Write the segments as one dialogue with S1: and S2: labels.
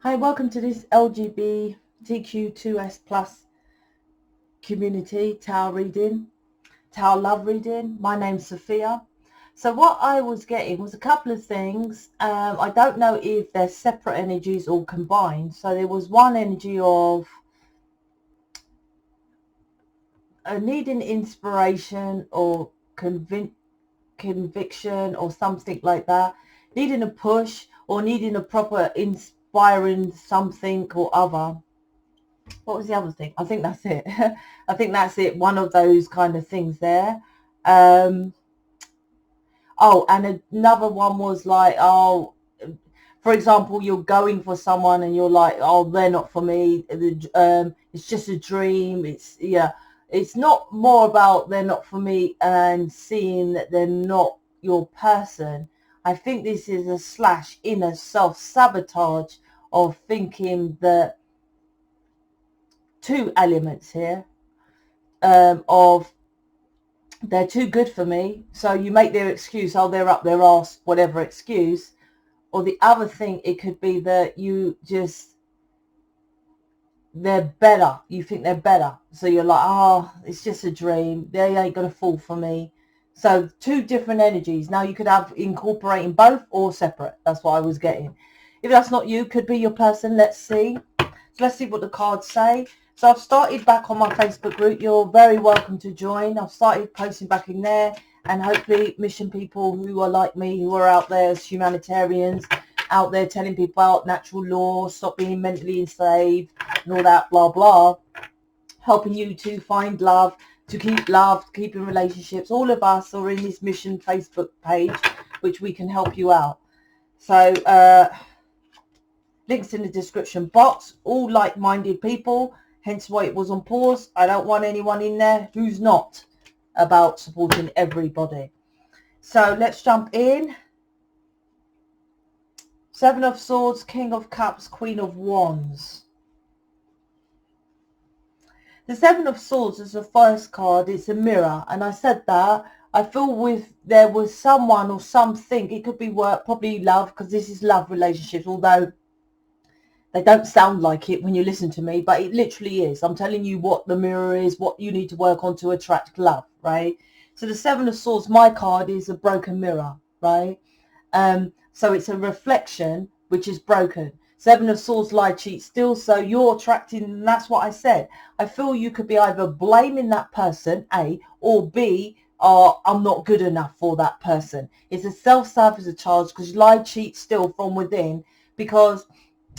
S1: Hi, welcome to this LGBTQ2S plus community Tower love reading. My name's Sophia. So what I was getting was a couple of things. I don't know if they're separate energies or combined. So there was one energy of needing inspiration or conviction or something like that, needing a push or needing a proper inspiring something or other. What was the other thing? I think that's it. I think that's it. One of those kind of things there. Um, oh, and another one was like, oh, for example, you're going for someone and you're like, oh, they're not for me. It's just a dream. It's not more about they're not for me and seeing that they're not your person. I think this is a slash inner self-sabotage of thinking that two elements here of they're too good for me. So you make their excuse, oh, they're up their arse, whatever excuse. Or the other thing, it could be that they're better. You think they're better. So you're like, oh, it's just a dream. They ain't going to fall for me. So two different energies. Now you could have incorporating both or separate. That's what I was getting. If that's not you, could be your person. Let's see. So let's see what the cards say. So I've started back on my Facebook group. You're very welcome to join. I've started posting back in there and hopefully mission people who are like me, who are out there as humanitarians, out there telling people about natural law, stop being mentally enslaved and all that blah blah, helping you to find love, to keep in relationships. All of us are in this mission Facebook page, which we can help you out. So links in the description box, all like-minded people, hence why it was on pause. I don't want anyone in there who's not about supporting everybody. So let's jump in. Seven of Swords, King of Cups, Queen of Wands. The Seven of Swords is the first card. It's a mirror, and I said that I feel there was someone or something. It could be work, probably love, because this is love relationships, although they don't sound like it when you listen to me, but it literally is. I'm telling you what the mirror is, what you need to work on to attract love, right? So the Seven of Swords, my card, is a broken mirror, right? So it's a reflection which is broken. Seven of Swords, lie, cheat, steal. So you're attracting, and that's what I said. I feel you could be either blaming that person, A, or B, I'm not good enough for that person. It's a self-sabotage charge because you lie, cheat, steal from within. Because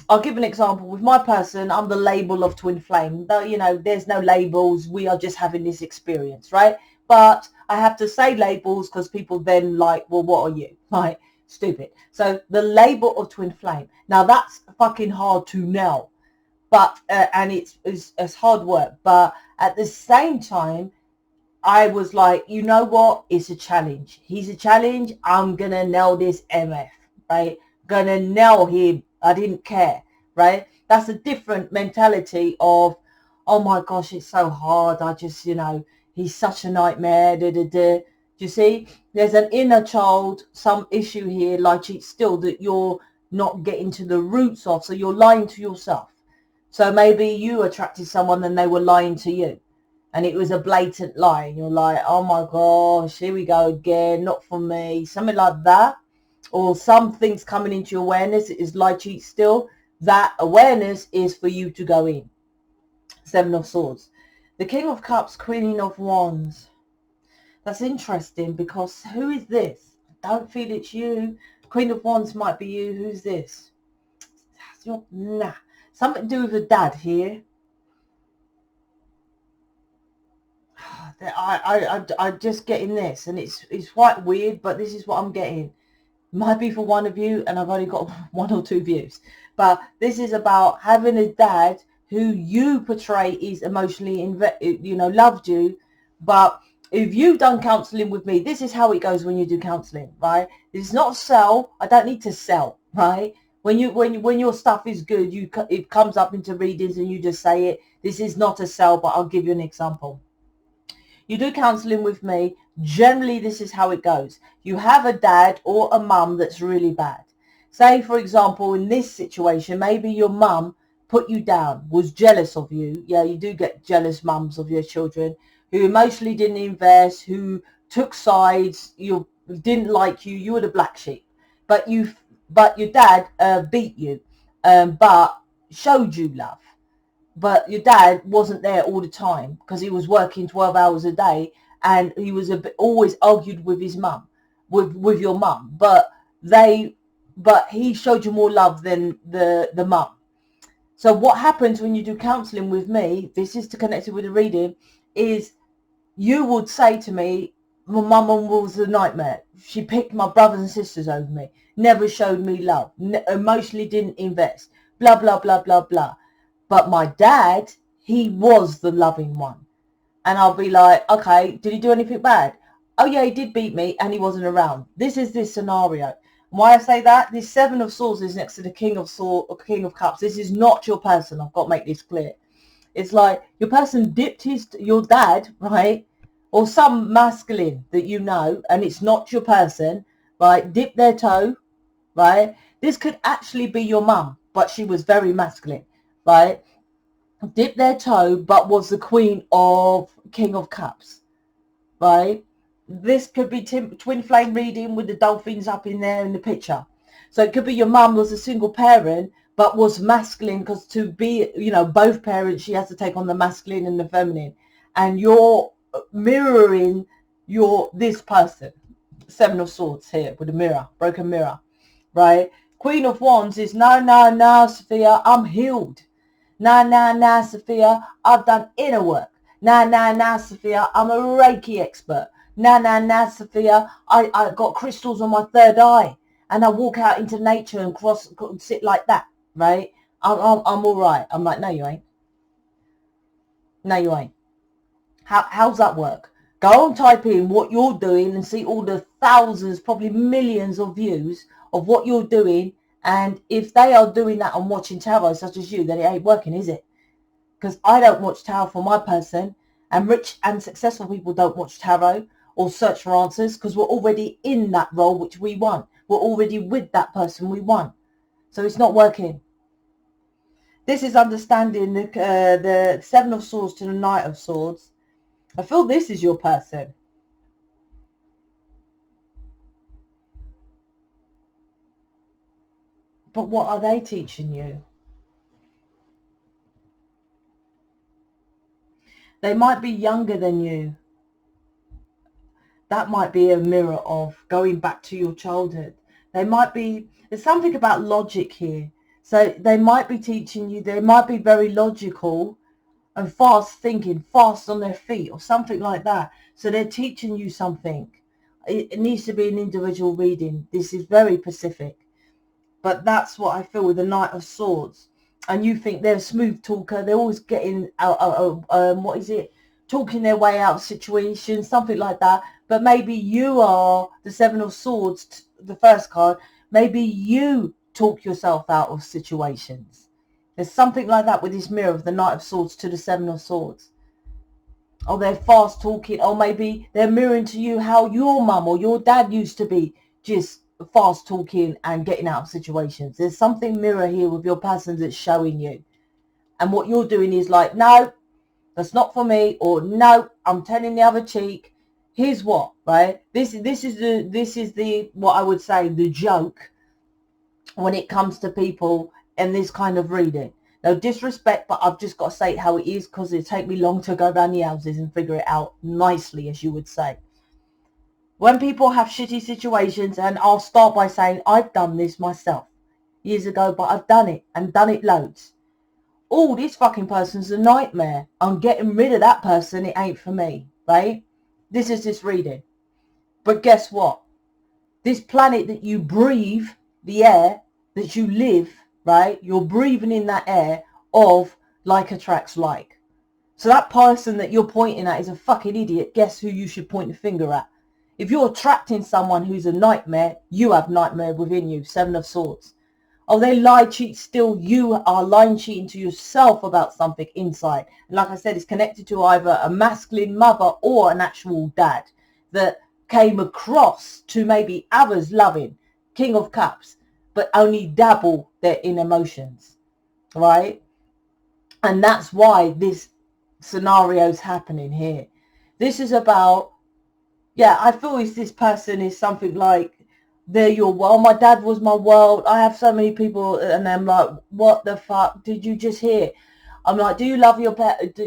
S1: I'll give an example. With my person, I'm the label of twin flame. Though, you know, there's no labels. We are just having this experience, right? But I have to say labels because people then like, well, what are you? Right? Stupid. So the label of twin flame. Now that's fucking hard to nail, but and it's hard work. But at the same time, I was like, you know what? It's a challenge. He's a challenge. I'm gonna nail this MF, right? Gonna nail him. I didn't care, right? That's a different mentality of, oh my gosh, it's so hard. I just, he's such a nightmare. Da, da, da. Do you see? There's an inner child, some issue here, like it's still that you're not getting to the roots of. So you're lying to yourself. So maybe you attracted someone and they were lying to you. And it was a blatant lie. And you're like, oh my gosh, here we go again. Not for me. Something like that. Or something's coming into your awareness. It is lie, cheat, steal. That awareness is for you to go in. Seven of Swords. The King of Cups, Queen of Wands. That's interesting because who is this? I don't feel it's you. Queen of Wands might be you. Who's this? Nah. Something to do with a dad here. I'm just getting this, and it's quite weird, but this is what I'm getting. Might be for one of you, and I've only got one or two views. But this is about having a dad who you portray is emotionally, loved you. But if you've done counselling with me, this is how it goes when you do counselling, right? This is not sell. I don't need to sell, right? When your stuff is good, it comes up into readings, and you just say it. This is not a sell, but I'll give you an example. You do counselling with me, generally this is how it goes. You have a dad or a mum that's really bad. Say, for example, in this situation, maybe your mum put you down, was jealous of you. Yeah, you do get jealous mums of your children who emotionally didn't invest, who took sides, you didn't like you, you were the black sheep. But your dad beat you, but showed you love. But your dad wasn't there all the time because he was working 12 hours a day, and he was always argued with his mum, with your mum. But he showed you more love than the mum. So what happens when you do counselling with me, this is to connect it with the reading, is you would say to me, my mum was a nightmare. She picked my brothers and sisters over me, never showed me love, emotionally didn't invest, blah, blah, blah, blah, blah. But my dad, he was the loving one. And I'll be like, okay, did he do anything bad? Oh yeah, he did beat me and he wasn't around. This is this scenario. Why I say that? This Seven of Swords is next to the King of Swords or King of Cups. This is not your person. I've got to make this clear. It's like your person dipped your dad, right? Or some masculine that you know, and it's not your person, right? Dip their toe, right? This could actually be your mum, but she was very masculine, right? Dip their toe, but was the Queen of King of Cups, right? This could be twin flame reading with the dolphins up in there in the picture. So it could be your mum was a single parent, but was masculine, because to be, both parents, she has to take on the masculine and the feminine. And you're mirroring this person. Seven of Swords here with a mirror, broken mirror, right? Queen of Wands is, no, Sophia, I'm healed. No, Sophia, I've done inner work. No, Sophia, I'm a Reiki expert. No, Sophia, I got crystals on my third eye, and I walk out into nature and sit like that, right? I'm all right. I'm like, no, you ain't. No, you ain't. How's that work? Go and type in what you're doing and see all the thousands, probably millions of views of what you're doing. And if they are doing that and watching tarot such as you, then it ain't working, is it? Because I don't watch tarot for my person, and rich and successful people don't watch tarot or search for answers, because we're already in that role which we want. We're already with that person we want. So it's not working. This is understanding the Seven of Swords to the Knight of Swords. I feel this is your person. But what are they teaching you? They might be younger than you. That might be a mirror of going back to your childhood. There's something about logic here. So they might be teaching you, they might be very logical and fast thinking, fast on their feet or something like that. So they're teaching you something. It needs to be an individual reading. This is very specific. But that's what I feel with the Knight of Swords. And you think they're a smooth talker. They're always getting out, talking their way out of situations, something like that. But maybe you are the Seven of Swords, the first card. Maybe you talk yourself out of situations. There's something like that with this mirror of the Knight of Swords to the Seven of Swords. Or they're fast talking, or maybe they're mirroring to you how your mum or your dad used to be, just fast talking and getting out of situations. There's something mirror here with your person that's showing you. And what you're doing is like, no, that's not for me, or no, I'm turning the other cheek. Here's what, right? This is the what I would say the joke when it comes to people and this kind of reading. No disrespect, but I've just got to say it how it is, because it'll take me long to go around the houses and figure it out nicely, as you would say. When people have shitty situations, and I'll start by saying, I've done this myself years ago, but I've done it and done it loads. Oh, this fucking person's a nightmare. I'm getting rid of that person. It ain't for me, right? This is this reading. But guess what? This planet that you breathe, the air that you live, right? You're breathing in that air of like attracts like. So that person that you're pointing at is a fucking idiot. Guess who you should point the finger at? If you're attracting someone who's a nightmare, you have nightmare within you. Seven of Swords. Oh, they lie, cheat, still you are lying, cheating to yourself about something inside. And like I said, it's connected to either a masculine mother or an actual dad that came across to maybe others loving. King of Cups. but only dabble in emotions, right? And that's why this scenario's happening here. This is about, yeah, I feel this person is something like, they're your world. My dad was my world. I have so many people, and I'm like, what the fuck did you just hear? I'm like, do you love your parents?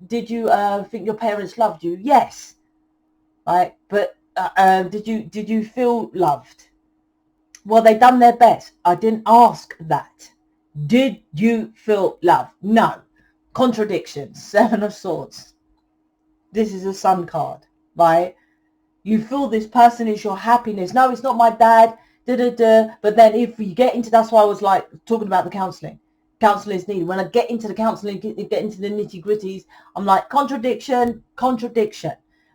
S1: Did you think your parents loved you? Yes. Right. But did you feel loved? Well, they done their best. I didn't ask that. Did you feel love? No. Contradictions. 7 of Swords. This is a Sun card, right? You feel this person is your happiness. No, it's not my dad. But then if you get into, that's why I was like talking about the counselling. Counselling is needed. When I get into the counselling, get into the nitty gritties, I'm like, contradiction,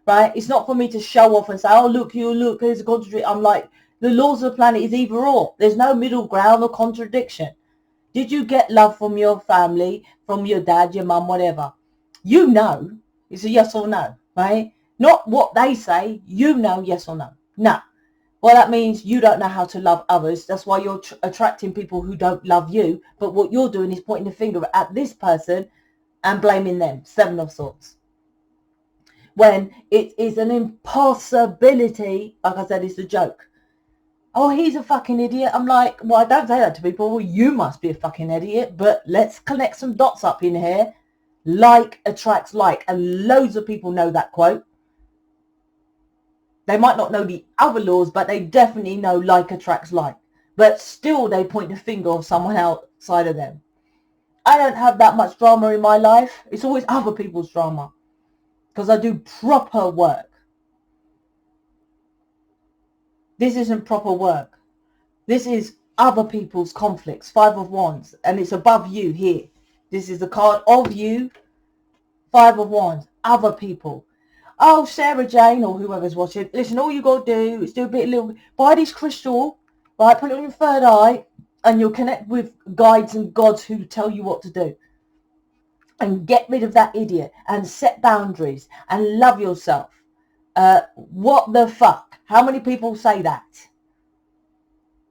S1: right? It's not for me to show off and say, oh, look, here's a contradiction. I'm like, the laws of the planet is either or. There's no middle ground or contradiction. Did you get love from your family, from your dad, your mum, whatever? You know. It's a yes or no, right? Not what they say. You know, yes or no. No. Well, that means you don't know how to love others. That's why you're attracting people who don't love you. But what you're doing is pointing the finger at this person and blaming them. 7 of Swords. When it is an impossibility, like I said, it's a joke. Oh, he's a fucking idiot. I'm like, well, I don't say that to people. Well, you must be a fucking idiot. But let's connect some dots up in here. Like attracts like. And loads of people know that quote. They might not know the other laws, but they definitely know like attracts like. But still, they point the finger of someone outside of them. I don't have that much drama in my life. It's always other people's drama. Because I do proper work. This isn't proper work. This is other people's conflicts. 5 of Wands. And it's above you here. This is the card of you. 5 of Wands. Other people. Oh, Sarah Jane or whoever's watching. Listen, all you got to do is do a little. Buy this crystal. Right, put it on your third eye. And you'll connect with guides and gods who tell you what to do. And get rid of that idiot. And set boundaries. And love yourself. What the fuck? How many people say that?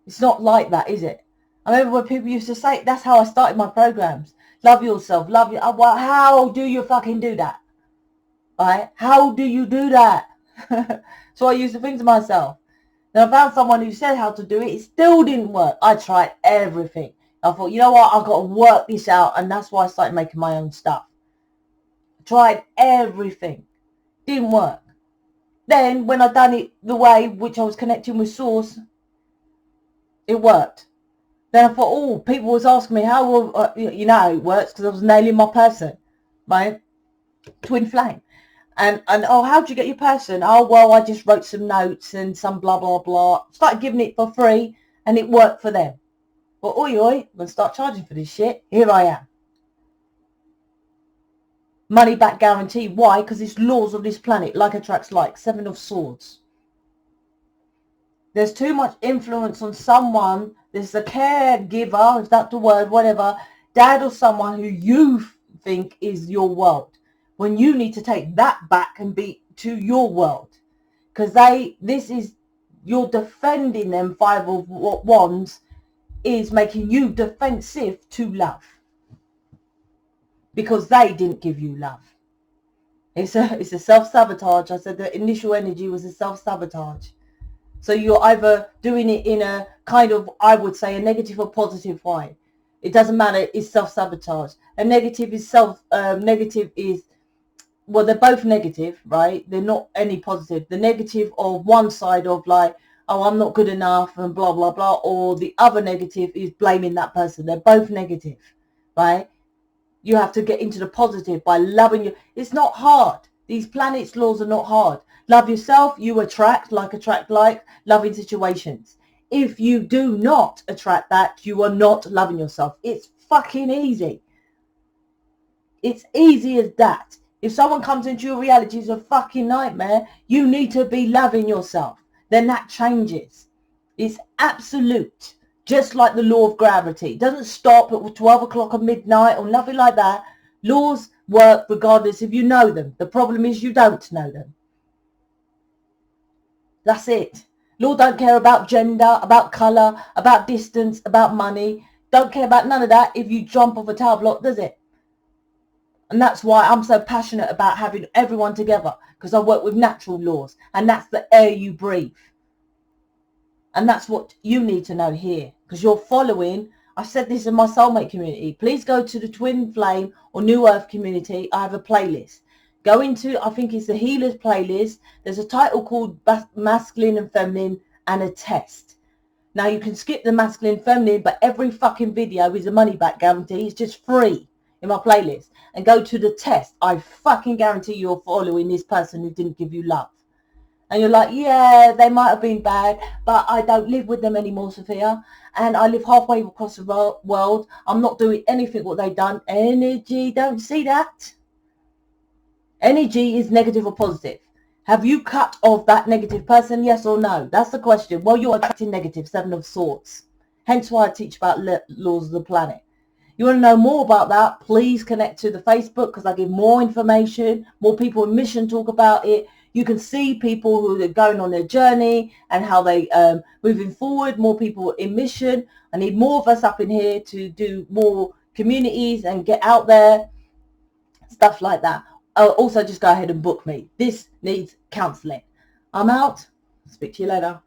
S1: It's not like that, is it? I remember when people used to say, that's how I started my programs. Love yourself, love you. Well, how do you fucking do that? Right? How do you do that? So I used to think to myself. Then I found someone who said how to do it. It still didn't work. I tried everything. I thought, you know what? I've got to work this out. And that's why I started making my own stuff. Tried everything. Didn't work. Then when I done it the way which I was connecting with Source, it worked. Then I thought, oh, people was asking me how will, you know how it works, because I was nailing my person, right? Twin flame. And oh, how'd you get your person? Oh, well, I just wrote some notes and some blah, blah, blah. Started giving it for free, and it worked for them. But oi, I'm going to start charging for this shit. Here I am. Money back guarantee. Why? Because it's laws of this planet. Like attracts like. 7 of Swords. There's too much influence on someone. There's a caregiver, if that's the word, whatever. Dad or someone who you think is your world. When you need to take that back and be to your world. Because you're defending them. 5 of Wands is making you defensive to love. Because they didn't give you love. It's a self-sabotage. I said the initial energy was a self-sabotage. So you're either doing it in a kind of, I would say, a negative or positive way. It doesn't matter. It's self-sabotage. A negative is negative is, well, they're both negative, right? They're not any positive. The negative of one side of like, oh, I'm not good enough and blah, blah, blah. Or the other negative is blaming that person. They're both negative, right? You have to get into the positive by loving you. It's not hard. These planets' laws are not hard. Love yourself, you attract like, loving situations. If you do not attract that, you are not loving yourself. It's fucking easy. It's easy as that. If someone comes into your reality, it's a fucking nightmare. You need to be loving yourself. Then that changes. It's absolute. Just like the law of gravity. It doesn't stop at 12 o'clock or midnight or nothing like that. Laws work regardless if you know them. The problem is you don't know them. That's it. Law don't care about gender, about colour, about distance, about money. Don't care about none of that if you jump off a tower block, does it? And that's why I'm so passionate about having everyone together, because I work with natural laws, and that's the air you breathe. And that's what you need to know here, because you're following. I said this in my soulmate community. Please go to the Twin Flame or New Earth community. I have a playlist. Go into, I think it's the Healers playlist. There's a title called Masculine and Feminine and a Test. Now you can skip the masculine and feminine, but every fucking video is a money back guarantee. It's just free in my playlist. And go to the test. I fucking guarantee you're following this person who didn't give you love. And you're like, yeah, they might have been bad, but I don't live with them anymore, Sophia. And I live halfway across the world. I'm not doing anything what they've done. Energy, don't see that. Energy is negative or positive. Have you cut off that negative person, yes or no? That's the question. Well, you're attracting negative, 7 of Swords. Hence why I teach about laws of the planet. You want to know more about that, please connect to the Facebook, because I give more information. More people in mission talk about it. You can see people who are going on their journey and how they moving forward. More people in mission. I need more of us up in here to do more communities and get out there. Stuff like that. Also, just go ahead and book me. This needs counselling. I'm out. Speak to you later.